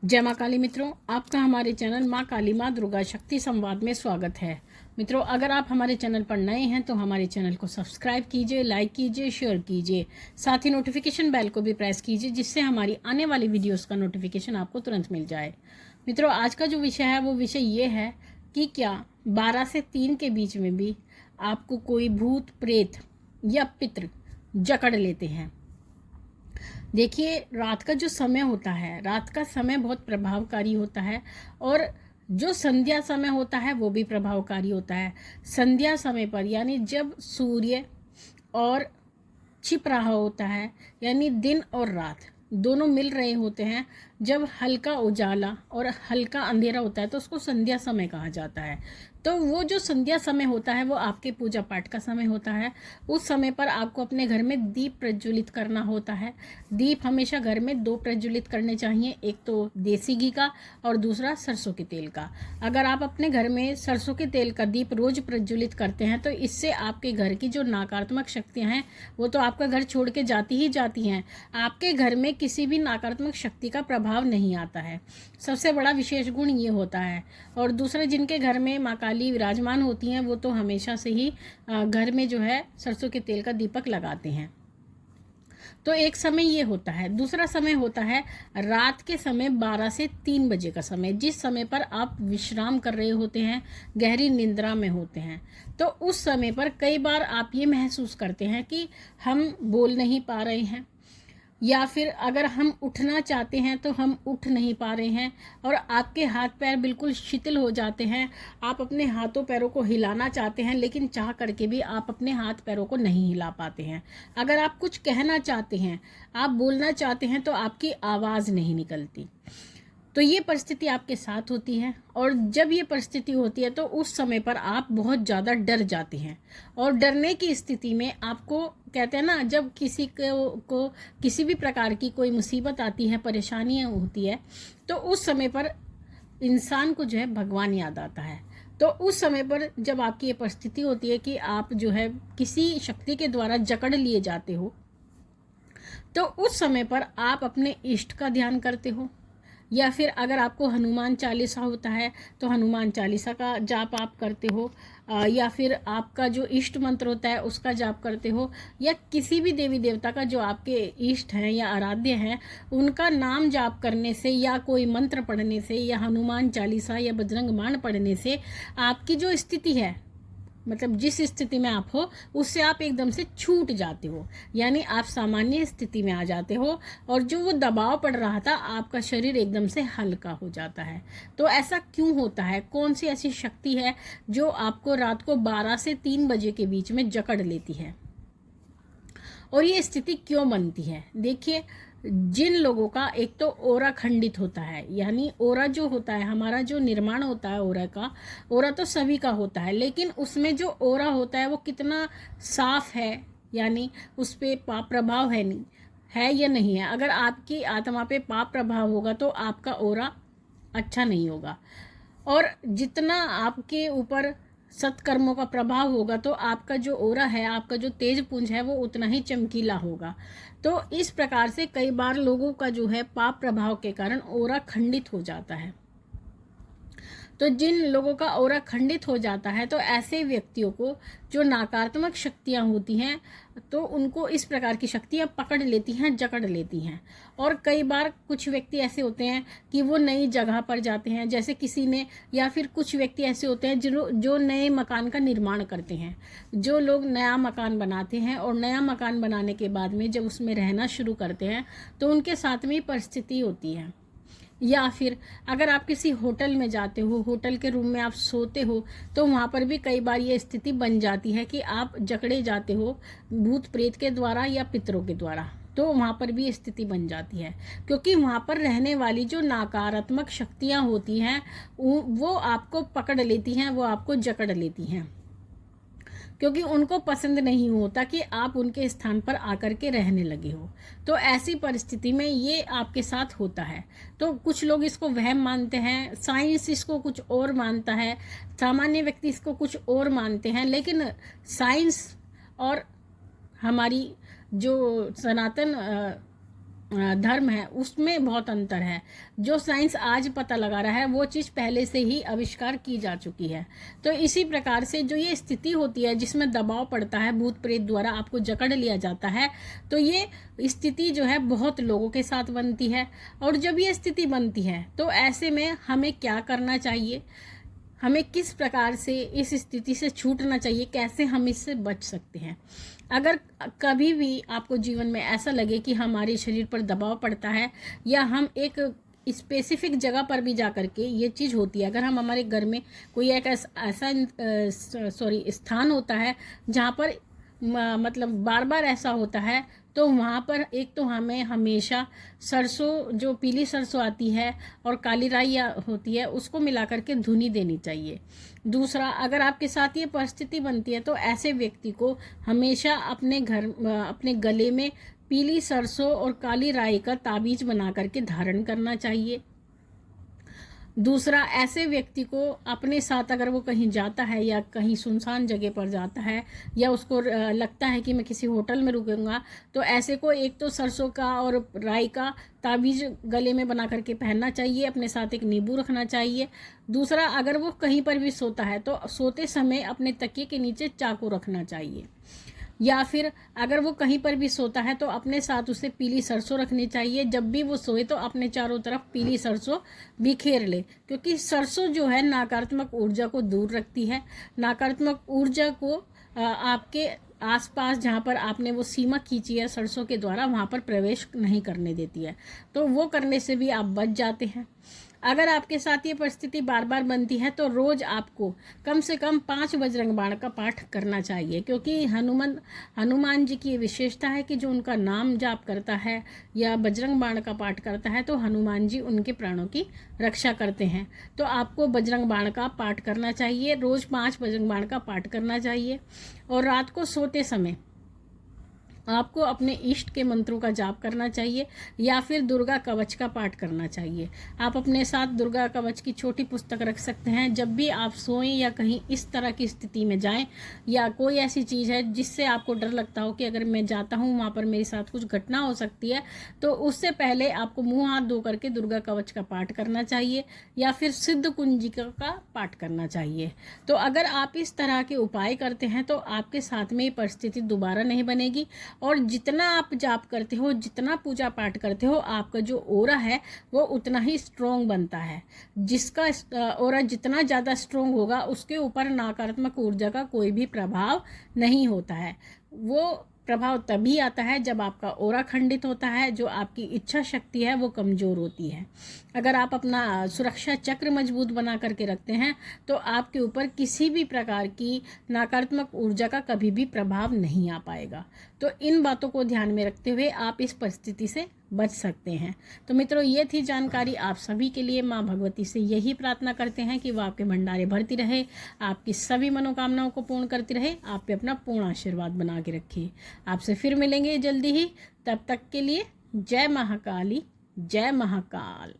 जय माँ काली। मित्रों, आपका हमारे चैनल माँ काली माँ दुर्गा शक्ति संवाद में स्वागत है। मित्रों, अगर आप हमारे चैनल पर नए हैं तो हमारे चैनल को सब्सक्राइब कीजिए, लाइक कीजिए, शेयर कीजिए, साथ ही नोटिफिकेशन बेल को भी प्रेस कीजिए, जिससे हमारी आने वाली वीडियोस का नोटिफिकेशन आपको तुरंत मिल जाए। मित्रों, आज का जो विषय है वो विषय ये है कि क्या 12 से 3 के बीच में भी आपको कोई भूत, प्रेत या पितृ जकड़ लेते हैं। देखिए, रात का जो समय होता है, रात का समय बहुत प्रभावकारी होता है और जो संध्या समय होता है वो भी प्रभावकारी होता है। संध्या समय पर यानी जब सूर्य और छिप रहा होता है, यानी दिन और रात दोनों मिल रहे होते हैं, जब हल्का उजाला और हल्का अंधेरा होता है तो उसको संध्या समय कहा जाता है। तो वो जो संध्या समय होता है वो आपके पूजा पाठ का समय होता है। उस समय पर आपको अपने घर में दीप प्रज्वलित करना होता है। दीप हमेशा घर में 2 प्रज्वलित करने चाहिए, एक तो देसी घी का और दूसरा सरसों के तेल का। अगर आप अपने घर में सरसों के तेल का दीप रोज प्रज्वलित करते हैं तो इससे आपके घर की जो नकारात्मक शक्तियाँ हैं वो तो आपका घर छोड़ के जाती ही जाती हैं। आपके घर में किसी भी नकारात्मक शक्ति का प्रभाव नहीं आता है। सबसे बड़ा विशेष गुण ये होता है। और दूसरे, जिनके घर में माँ काली विराजमान होती हैं वो तो हमेशा से ही घर में जो है सरसों के तेल का दीपक लगाते हैं। तो एक समय ये होता है। दूसरा समय होता है रात के समय 12 से 3 बजे का समय, जिस समय पर आप विश्राम कर रहे होते हैं, गहरी निद्रा में होते हैं। तो उस समय पर कई बार आप ये महसूस करते हैं कि हम बोल नहीं पा रहे हैं, या फिर अगर हम उठना चाहते हैं तो हम उठ नहीं पा रहे हैं और आपके हाथ पैर बिल्कुल शिथिल हो जाते हैं। आप अपने हाथों पैरों को हिलाना चाहते हैं लेकिन चाह करके भी आप अपने हाथ पैरों को नहीं हिला पाते हैं। अगर आप कुछ कहना चाहते हैं, आप बोलना चाहते हैं तो आपकी आवाज़ नहीं निकलती। तो ये परिस्थिति आपके साथ होती है और जब ये परिस्थिति होती है तो उस समय पर आप बहुत ज़्यादा डर जाते हैं। और डरने की स्थिति में आपको, कहते हैं ना, जब किसी को किसी भी प्रकार की कोई मुसीबत आती है, परेशानियाँ होती है, तो उस समय पर इंसान को जो है भगवान याद आता है। तो उस समय पर जब आपकी ये परिस्थिति होती है कि आप जो है किसी शक्ति के द्वारा जकड़ लिए जाते हो, तो उस समय पर आप अपने इष्ट का ध्यान करते हो, या फिर अगर आपको हनुमान चालीसा होता है तो हनुमान चालीसा का जाप आप करते हो, या फिर आपका जो इष्ट मंत्र होता है उसका जाप करते हो, या किसी भी देवी देवता का जो आपके इष्ट हैं या आराध्य हैं उनका नाम जाप करने से, या कोई मंत्र पढ़ने से, या हनुमान चालीसा या बजरंग बाण पढ़ने से आपकी जो स्थिति है, मतलब जिस स्थिति में आप हो उससे आप एकदम से छूट जाते हो, यानी आप सामान्य स्थिति में आ जाते हो और जो वो दबाव पड़ रहा था आपका शरीर एकदम से हल्का हो जाता है। तो ऐसा क्यों होता है? कौन सी ऐसी शक्ति है जो आपको रात को 12 से 3 बजे के बीच में जकड़ लेती है और ये स्थिति क्यों बनती है? देखिए, जिन लोगों का एक तो ओरा खंडित होता है, यानी ओरा जो होता है, हमारा जो निर्माण होता है ओरा का, ओरा तो सभी का होता है, लेकिन उसमें जो ओरा होता है वो कितना साफ है, यानी उस पर पाप प्रभाव है नहीं है या नहीं है। अगर आपकी आत्मा पे पाप प्रभाव होगा तो आपका ओरा अच्छा नहीं होगा, और जितना आपके ऊपर सत्कर्मों का प्रभाव होगा तो आपका जो ओरा है, आपका जो तेज पुंज है वो उतना ही चमकीला होगा। तो इस प्रकार से कई बार लोगों का जो है पाप प्रभाव के कारण ओरा खंडित हो जाता है। तो जिन लोगों का ओरा खंडित हो जाता है तो ऐसे व्यक्तियों को जो नकारात्मक शक्तियाँ होती हैं तो उनको इस प्रकार की शक्तियाँ पकड़ लेती हैं, जकड़ लेती हैं। और कई बार कुछ व्यक्ति ऐसे होते हैं कि वो नई जगह पर जाते हैं, जैसे किसी ने, या फिर कुछ व्यक्ति ऐसे होते हैं जो नए मकान का निर्माण करते हैं। जो लोग नया मकान बनाते हैं और नया मकान बनाने के बाद में जब उसमें रहना शुरू करते हैं तो उनके साथ में परिस्थिति होती है। या फिर अगर आप किसी होटल में जाते हो, होटल के रूम में आप सोते हो, तो वहाँ पर भी कई बार ये स्थिति बन जाती है कि आप जकड़े जाते हो भूत प्रेत के द्वारा या पितरों के द्वारा। तो वहाँ पर भी स्थिति बन जाती है, क्योंकि वहाँ पर रहने वाली जो नकारात्मक शक्तियाँ होती हैं वो आपको पकड़ लेती हैं, वो आपको जकड़ लेती हैं, क्योंकि उनको पसंद नहीं होता कि आप उनके स्थान पर आकर के रहने लगे हो। तो ऐसी परिस्थिति में ये आपके साथ होता है। तो कुछ लोग इसको वहम मानते हैं, साइंस इसको कुछ और मानता है, सामान्य व्यक्ति इसको कुछ और मानते हैं, लेकिन साइंस और हमारी जो सनातन धर्म है उसमें बहुत अंतर है। जो साइंस आज पता लगा रहा है वो चीज़ पहले से ही आविष्कार की जा चुकी है। तो इसी प्रकार से जो ये स्थिति होती है जिसमें दबाव पड़ता है, भूत प्रेत द्वारा आपको जकड़ लिया जाता है, तो ये स्थिति जो है बहुत लोगों के साथ बनती है। और जब ये स्थिति बनती है तो ऐसे में हमें क्या करना चाहिए, हमें किस प्रकार से इस स्थिति से छूटना चाहिए, कैसे हम इससे बच सकते हैं। अगर कभी भी आपको जीवन में ऐसा लगे कि हमारे शरीर पर दबाव पड़ता है या हम एक स्पेसिफिक जगह पर भी जा कर के ये चीज़ होती है, अगर हम हमारे घर में कोई एक ऐसा स्थान होता है जहाँ पर मतलब बार बार ऐसा होता है, तो वहाँ पर एक तो हमें हमेशा सरसों, जो पीली सरसों आती है और काली राई होती है, उसको मिला करके धुनी देनी चाहिए। दूसरा, अगर आपके साथ ये परिस्थिति बनती है तो ऐसे व्यक्ति को हमेशा अपने गले में पीली सरसों और काली राई का ताबीज बना करके धारण करना चाहिए। दूसरा, ऐसे व्यक्ति को अपने साथ अगर वो कहीं जाता है या कहीं सुनसान जगह पर जाता है या उसको लगता है कि मैं किसी होटल में रुकूंगा, तो ऐसे को एक तो सरसों का और राई का ताबीज गले में बना करके पहनना चाहिए, अपने साथ एक नींबू रखना चाहिए। दूसरा, अगर वो कहीं पर भी सोता है तो सोते समय अपने तकिए के नीचे चाकू रखना चाहिए, या फिर अगर वो कहीं पर भी सोता है तो अपने साथ उसे पीली सरसों रखनी चाहिए। जब भी वो सोए तो अपने चारों तरफ पीली सरसों बिखेर ले, क्योंकि सरसों जो है नकारात्मक ऊर्जा को दूर रखती है। नकारात्मक ऊर्जा को आपके आसपास जहाँ पर आपने वो सीमा खींची है सरसों के द्वारा, वहाँ पर प्रवेश नहीं करने देती है, तो वो करने से भी आप बच जाते हैं। अगर आपके साथ ये परिस्थिति बार बार बनती है तो रोज़ आपको कम से कम 5 बजरंग बाण का पाठ करना चाहिए, क्योंकि हनुमान जी की विशेषता है कि जो उनका नाम जाप करता है या बजरंग बाण का पाठ करता है तो हनुमान जी उनके प्राणों की रक्षा करते हैं। तो आपको बजरंग बाण का पाठ करना चाहिए, रोज़ 5 बजरंग बाण का पाठ करना चाहिए। और रात को सोते समय आपको अपने इष्ट के मंत्रों का जाप करना चाहिए या फिर दुर्गा कवच का पाठ करना चाहिए। आप अपने साथ दुर्गा कवच की छोटी पुस्तक रख सकते हैं। जब भी आप सोएं या कहीं इस तरह की स्थिति में जाएं या कोई ऐसी चीज़ है जिससे आपको डर लगता हो कि अगर मैं जाता हूं वहाँ पर मेरे साथ कुछ घटना हो सकती है, तो उससे पहले आपको मुँह हाथ धो करके दुर्गा कवच का पाठ करना चाहिए या फिर सिद्ध कुंजिका का पाठ करना चाहिए। तो अगर आप इस तरह के उपाय करते हैं तो आपके साथ में ये परिस्थिति दोबारा नहीं बनेगी। और जितना आप जाप करते हो, जितना पूजा पाठ करते हो, आपका जो ओरा है वो उतना ही स्ट्रोंग बनता है। जिसका ओरा जितना ज़्यादा स्ट्रोंग होगा उसके ऊपर नकारात्मक ऊर्जा का कोई भी प्रभाव नहीं होता है। वो प्रभाव तभी आता है जब आपका ओरा खंडित होता है, जो आपकी इच्छा शक्ति है वो कमज़ोर होती है। अगर आप अपना सुरक्षा चक्र मजबूत बना करके रखते हैं तो आपके ऊपर किसी भी प्रकार की नकारात्मक ऊर्जा का कभी भी प्रभाव नहीं आ पाएगा। तो इन बातों को ध्यान में रखते हुए आप इस परिस्थिति से बच सकते हैं। तो मित्रों, ये थी जानकारी आप सभी के लिए। माँ भगवती से यही प्रार्थना करते हैं कि वह आपके भंडारे भरती रहे, आपकी सभी मनोकामनाओं को पूर्ण करती रहे, आप पे अपना पूर्ण आशीर्वाद बना के रखिए। आपसे फिर मिलेंगे जल्दी ही, तब तक के लिए जय महाकाली, जय महाकाल।